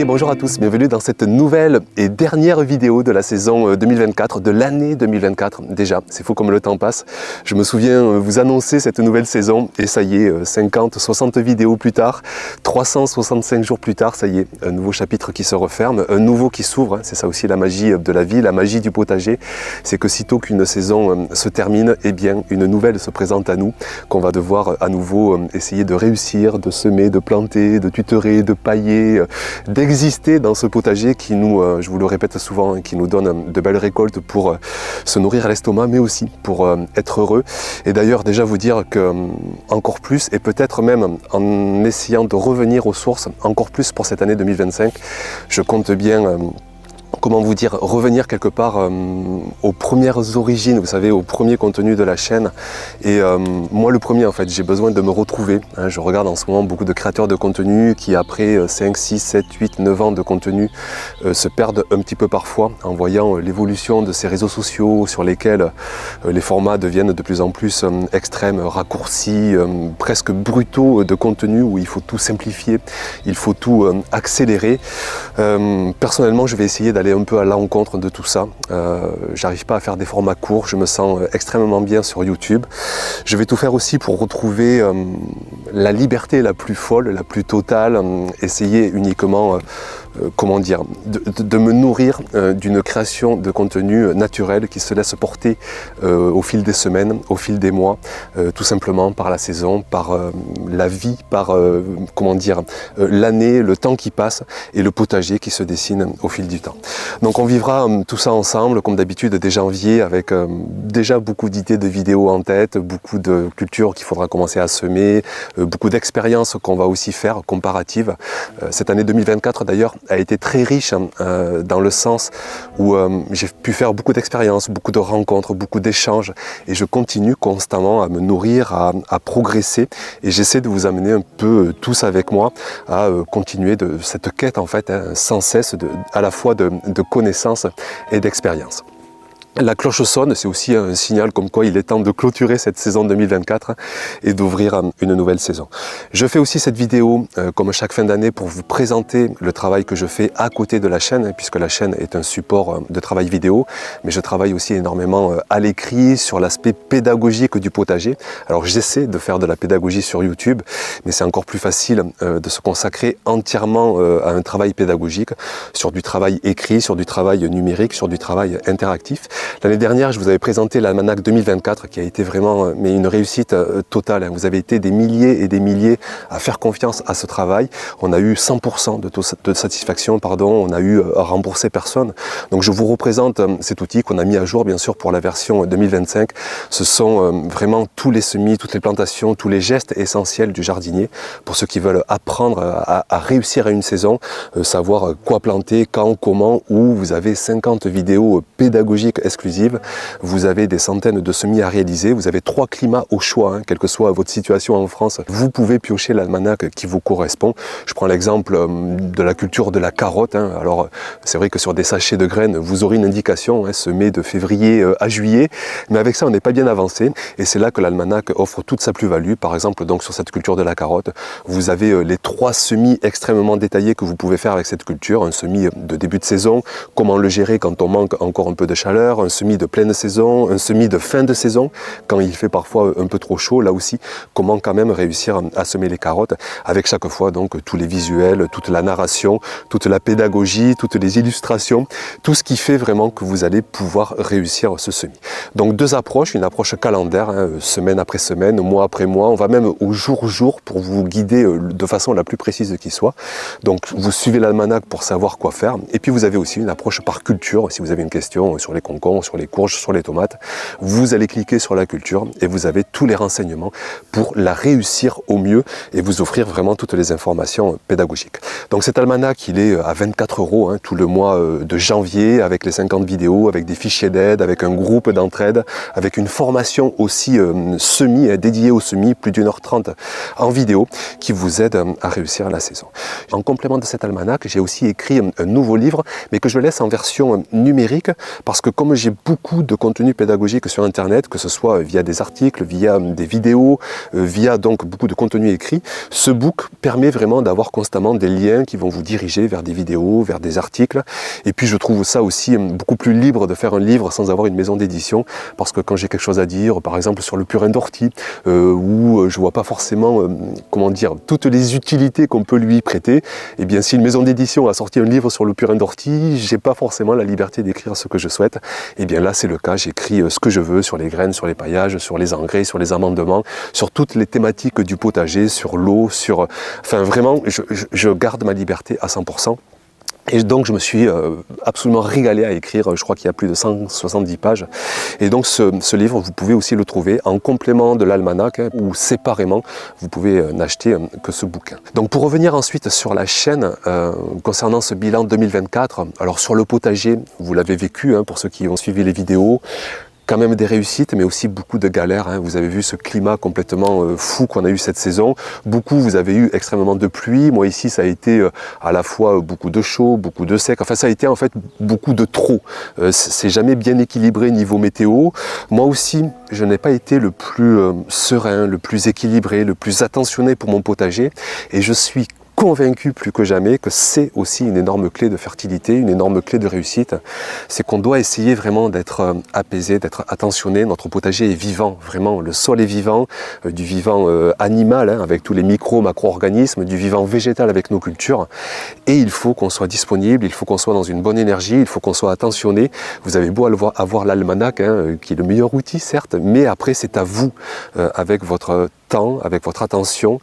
Et bonjour à tous, bienvenue dans cette nouvelle et dernière vidéo de la saison 2024, de l'année 2024 déjà. C'est fou comme le temps passe. Je me souviens vous annoncer cette nouvelle saison et ça y est, 50, 60 vidéos plus tard, 365 jours plus tard, ça y est, un nouveau chapitre qui se referme, un nouveau qui s'ouvre. C'est ça aussi la magie de la vie, la magie du potager. C'est que sitôt qu'une saison se termine, eh bien une nouvelle se présente à nous, qu'on va devoir à nouveau essayer de réussir, de semer, de planter, de tutorer, de pailler, d'exister dans ce potager qui nous, je vous le répète souvent, qui nous donne de belles récoltes pour se nourrir à l'estomac, mais aussi pour être heureux. Et d'ailleurs, déjà vous dire que encore plus, et peut-être même en essayant de revenir aux sources, encore plus pour cette année 2025, je compte bien comment vous dire, revenir quelque part aux premières origines, vous savez, au premier contenu de la chaîne. Et moi le premier en fait, j'ai besoin de me retrouver. Je regarde en ce moment beaucoup de créateurs de contenu qui après 5, 6, 7, 8, 9 ans de contenu se perdent un petit peu parfois en voyant l'évolution de ces réseaux sociaux sur lesquels les formats deviennent de plus en plus extrêmes, raccourcis, presque brutaux de contenu où il faut tout simplifier, il faut tout accélérer. Personnellement, je vais essayer d'aller un peu à l'encontre de tout ça. J'arrive pas à faire des formats courts, je me sens extrêmement bien sur YouTube. Je vais tout faire aussi pour retrouver la liberté la plus folle, la plus totale, essayer uniquement comment dire, de me nourrir d'une création de contenu naturel qui se laisse porter au fil des semaines, au fil des mois, tout simplement par la saison, par la vie, par comment dire, l'année, le temps qui passe et le potager qui se dessine au fil du temps. Donc on vivra tout ça ensemble, comme d'habitude dès janvier, avec déjà beaucoup d'idées de vidéos en tête, beaucoup de cultures qu'il faudra commencer à semer, beaucoup d'expériences qu'on va aussi faire, comparatives. Cette année 2024 d'ailleurs a été très riche dans le sens où j'ai pu faire beaucoup d'expériences, beaucoup de rencontres, beaucoup d'échanges et je continue constamment à me nourrir, à progresser et j'essaie de vous amener un peu tous avec moi à continuer de cette quête en fait sans cesse à la fois de connaissances et d'expériences. La cloche sonne, c'est aussi un signal comme quoi il est temps de clôturer cette saison 2024 et d'ouvrir une nouvelle saison. Je fais aussi cette vidéo comme chaque fin d'année pour vous présenter le travail que je fais à côté de la chaîne, puisque la chaîne est un support de travail vidéo, mais je travaille aussi énormément à l'écrit sur l'aspect pédagogique du potager. Alors j'essaie de faire de la pédagogie sur YouTube, mais c'est encore plus facile de se consacrer entièrement à un travail pédagogique, sur du travail écrit, sur du travail numérique, sur du travail interactif. L'année dernière, je vous avais présenté l'almanach 2024 qui a été vraiment une réussite totale. Vous avez été des milliers et des milliers à faire confiance à ce travail. On a eu 100% de satisfaction, on a eu à rembourser personne. Donc je vous représente cet outil qu'on a mis à jour bien sûr pour la version 2025. Ce sont vraiment tous les semis, toutes les plantations, tous les gestes essentiels du jardinier pour ceux qui veulent apprendre à réussir à une saison, savoir quoi planter, quand, comment, où. Vous avez 50 vidéos pédagogiques exclusive, vous avez des centaines de semis à réaliser, vous avez 3 climats au choix, quelle que soit votre situation en France, vous pouvez piocher l'almanach qui vous correspond. Je prends l'exemple de la culture de la carotte, alors c'est vrai que sur des sachets de graines, vous aurez une indication, semé de février à juillet, mais avec ça on n'est pas bien avancé, et c'est là que l'almanach offre toute sa plus-value. Par exemple, donc sur cette culture de la carotte, vous avez les 3 semis extrêmement détaillés que vous pouvez faire avec cette culture, un semis de début de saison, comment le gérer quand on manque encore un peu de chaleur, un semis de pleine saison, un semis de fin de saison, quand il fait parfois un peu trop chaud, là aussi, comment quand même réussir à semer les carottes, avec chaque fois donc tous les visuels, toute la narration, toute la pédagogie, toutes les illustrations, tout ce qui fait vraiment que vous allez pouvoir réussir ce semis. Donc 2 approches, une approche calendaire, semaine après semaine, mois après mois, on va même au jour pour vous guider de façon la plus précise qui soit. Donc vous suivez l'almanach pour savoir quoi faire, et puis vous avez aussi une approche par culture, si vous avez une question sur les concombres, sur les courges, sur les tomates, vous allez cliquer sur la culture et vous avez tous les renseignements pour la réussir au mieux et vous offrir vraiment toutes les informations pédagogiques. Donc cet almanach, il est à 24 € tout le mois de janvier, avec les 50 vidéos, avec des fichiers d'aide, avec un groupe d'entraide, avec une formation aussi dédiée au semis, plus d'1h30 en vidéo, qui vous aide à réussir la saison. En complément de cet almanach, j'ai aussi écrit un nouveau livre, mais que je laisse en version numérique, parce que comme partagez beaucoup de contenu pédagogique sur Internet, que ce soit via des articles, via des vidéos, via donc beaucoup de contenu écrit. Ce book permet vraiment d'avoir constamment des liens qui vont vous diriger vers des vidéos, vers des articles. Et puis je trouve ça aussi beaucoup plus libre de faire un livre sans avoir une maison d'édition, parce que quand j'ai quelque chose à dire, par exemple sur le purin d'ortie, où je vois pas forcément, comment dire, toutes les utilités qu'on peut lui prêter, et bien si une maison d'édition a sorti un livre sur le purin d'ortie, j'ai pas forcément la liberté d'écrire ce que je souhaite. Et bien là c'est le cas, j'écris ce que je veux sur les graines, sur les paillages, sur les engrais, sur les amendements, sur toutes les thématiques du potager, sur l'eau, sur... Enfin vraiment, je garde ma liberté à 100%. Et donc je me suis absolument régalé à écrire, je crois qu'il y a plus de 170 pages. Et donc ce livre, vous pouvez aussi le trouver en complément de l'almanach, ou séparément, vous pouvez n'acheter que ce bouquin. Donc pour revenir ensuite sur la chaîne, concernant ce bilan 2024, alors sur le potager, vous l'avez vécu, pour ceux qui ont suivi les vidéos, quand même des réussites, mais aussi beaucoup de galères. Vous avez vu ce climat complètement fou qu'on a eu cette saison. Beaucoup, vous avez eu extrêmement de pluie. Moi ici, ça a été à la fois beaucoup de chaud, beaucoup de sec. Enfin, ça a été en fait beaucoup de trop. C'est jamais bien équilibré niveau météo. Moi aussi, je n'ai pas été le plus serein, le plus équilibré, le plus attentionné pour mon potager. Et je suis convaincu plus que jamais que c'est aussi une énorme clé de fertilité, une énorme clé de réussite. C'est qu'on doit essayer vraiment d'être apaisé, d'être attentionné. Notre potager est vivant, vraiment. Le sol est vivant, du vivant animal, avec tous les macro-organismes, du vivant végétal avec nos cultures. Et il faut qu'on soit disponible, il faut qu'on soit dans une bonne énergie, il faut qu'on soit attentionné. Vous avez beau avoir l'almanach, qui est le meilleur outil, certes, mais après c'est à vous, avec votre temps, avec votre attention,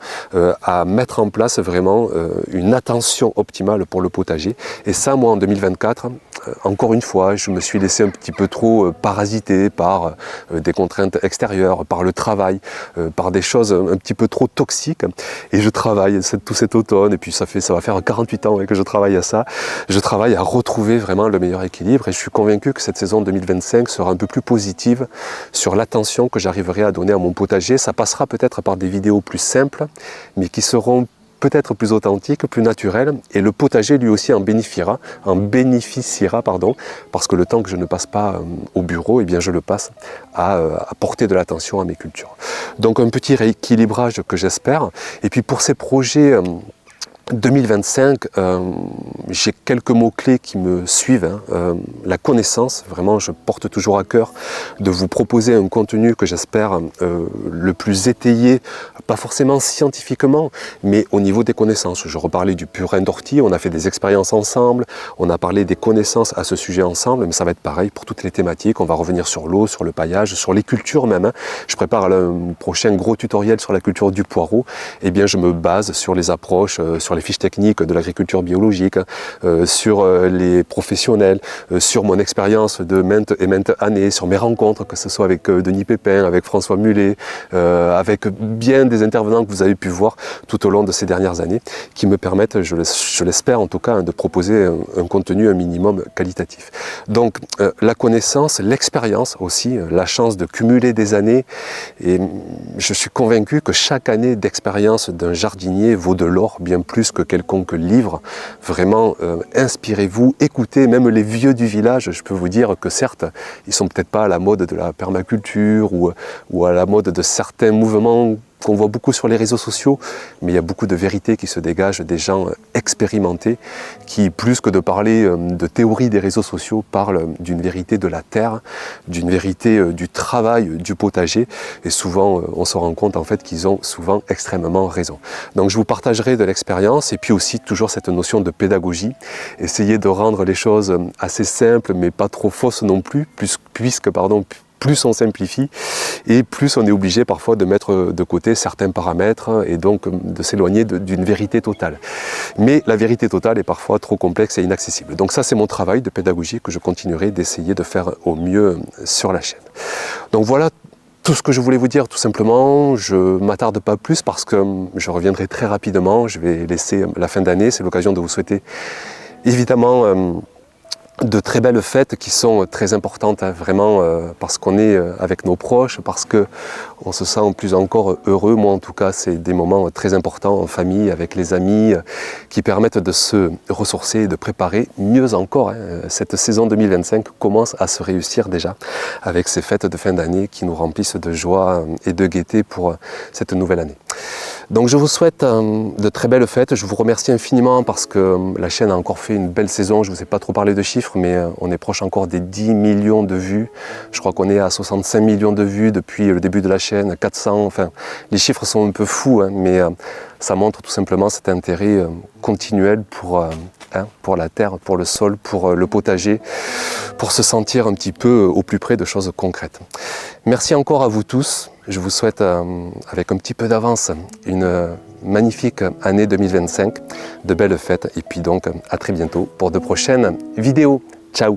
à mettre en place vraiment une attention optimale pour le potager. Et ça, moi, en 2024, encore une fois, je me suis laissé un petit peu trop parasiter par des contraintes extérieures, par le travail, par des choses un petit peu trop toxiques. Et je travaille tout cet automne, et puis ça va faire 48 ans que je travaille à ça. Je travaille à retrouver vraiment le meilleur équilibre, et je suis convaincu que cette saison 2025 sera un peu plus positive sur l'attention que j'arriverai à donner à mon potager. Ça passera peut-être par des vidéos plus simples, mais qui seront peut-être plus authentiques, plus naturelles, et le potager lui aussi en bénéficiera, parce que le temps que je ne passe pas au bureau, eh bien je le passe à porter de l'attention à mes cultures. Donc un petit rééquilibrage que j'espère. Et puis pour ces projets 2025, j'ai quelques mots-clés qui me suivent. La connaissance, vraiment, je porte toujours à cœur de vous proposer un contenu que j'espère le plus étayé, pas forcément scientifiquement, mais au niveau des connaissances. Je reparlais du purin d'ortie, on a fait des expériences ensemble, on a parlé des connaissances à ce sujet ensemble, mais ça va être pareil pour toutes les thématiques. On va revenir sur l'eau, sur le paillage, sur les cultures même. Je prépare un prochain gros tutoriel sur la culture du poireau. Eh bien, je me base sur les approches, sur les fiches techniques de l'agriculture biologique, sur les professionnels, sur mon expérience de maintes et maintes années, sur mes rencontres, que ce soit avec Denis Pépin, avec François Mullet, avec bien des intervenants que vous avez pu voir tout au long de ces dernières années, qui me permettent, je l'espère en tout cas, de proposer un contenu un minimum qualitatif. Donc la connaissance, l'expérience aussi, la chance de cumuler des années, et je suis convaincu que chaque année d'expérience d'un jardinier vaut de l'or, bien plus que quelconque livre. Vraiment, inspirez-vous, écoutez, même les vieux du village, je peux vous dire que certes, ils sont peut-être pas à la mode de la permaculture ou à la mode de certains mouvements qu'on voit beaucoup sur les réseaux sociaux, mais il y a beaucoup de vérités qui se dégagent des gens expérimentés qui, plus que de parler de théorie des réseaux sociaux, parlent d'une vérité de la terre, d'une vérité du travail du potager, et souvent on se rend compte en fait qu'ils ont souvent extrêmement raison. Donc je vous partagerai de l'expérience, et puis aussi toujours cette notion de pédagogie, essayer de rendre les choses assez simples mais pas trop fausses non plus, puisque plus on simplifie et plus on est obligé parfois de mettre de côté certains paramètres et donc de s'éloigner d'une vérité totale. Mais la vérité totale est parfois trop complexe et inaccessible. Donc ça, c'est mon travail de pédagogie que je continuerai d'essayer de faire au mieux sur la chaîne. Donc voilà tout ce que je voulais vous dire tout simplement. Je ne m'attarde pas plus parce que je reviendrai très rapidement. Je vais laisser la fin d'année, c'est l'occasion de vous souhaiter évidemment de très belles fêtes qui sont très importantes, hein, vraiment, parce qu'on est avec nos proches, parce qu'on se sent plus encore heureux. Moi, en tout cas, c'est des moments très importants en famille, avec les amis, qui permettent de se ressourcer et de préparer mieux encore. Hein. Cette saison 2025 commence à se réussir déjà, avec ces fêtes de fin d'année qui nous remplissent de joie et de gaieté pour cette nouvelle année. Donc je vous souhaite de très belles fêtes. Je vous remercie infiniment parce que la chaîne a encore fait une belle saison. Je ne vous ai pas trop parlé de chiffres, mais on est proche encore des 10 millions de vues. Je crois qu'on est à 65 millions de vues depuis le début de la chaîne, 400. Enfin, les chiffres sont un peu fous, hein, mais ça montre tout simplement cet intérêt continuel pour la terre, pour le sol, pour le potager, pour se sentir un petit peu au plus près de choses concrètes. Merci encore à vous tous. Je vous souhaite, avec un petit peu d'avance, une magnifique année 2025, de belles fêtes, et puis donc à très bientôt pour de prochaines vidéos. Ciao!